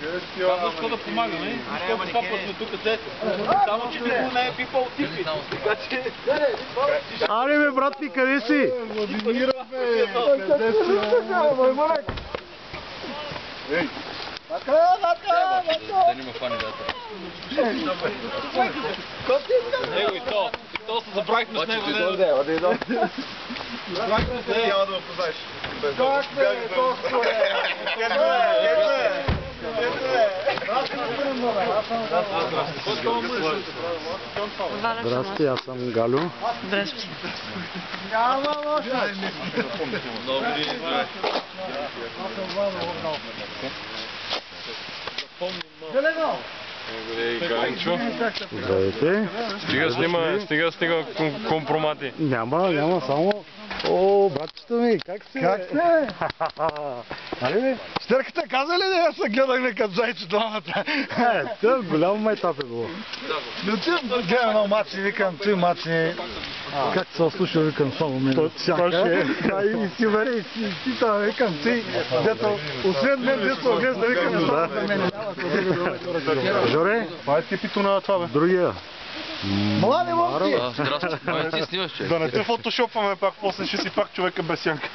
Казваш какво да помагаме, защото това път сме тук дето. Само, че него не е пипал типи. Така че... Аре бе, брат ми, къде си? Владимира бе! Ей! Да не ме фани дата. Него и то. И то се забравихме с него. Забравихме с него. Няма да ме познаеш. Как бе, доктор е? Ето е! Здрасти, аз съм Галю. Здрасти. Няма лошо. Добри, Зелено. Галенчо. Здравейте. Стига компромати. Няма, само... О, братчето ми, как сте? Как сте? Нали бе? Стерката каза ли да я се гледахме като зайче двамата? Това голям майтап е било. Но ти гледам едно мачни, викам, ти мачни. Как се слуша, викам, само мен. И си варе, и си това, викам, ти, дето, освен мен, дето оглежда, викам, да мен. Жоре, Това е типито на това, бе. другия. Млади момци! Здрасти. Ти снимаш, че? Да не те фотошопваме пак, после ще си пак човека без сянка.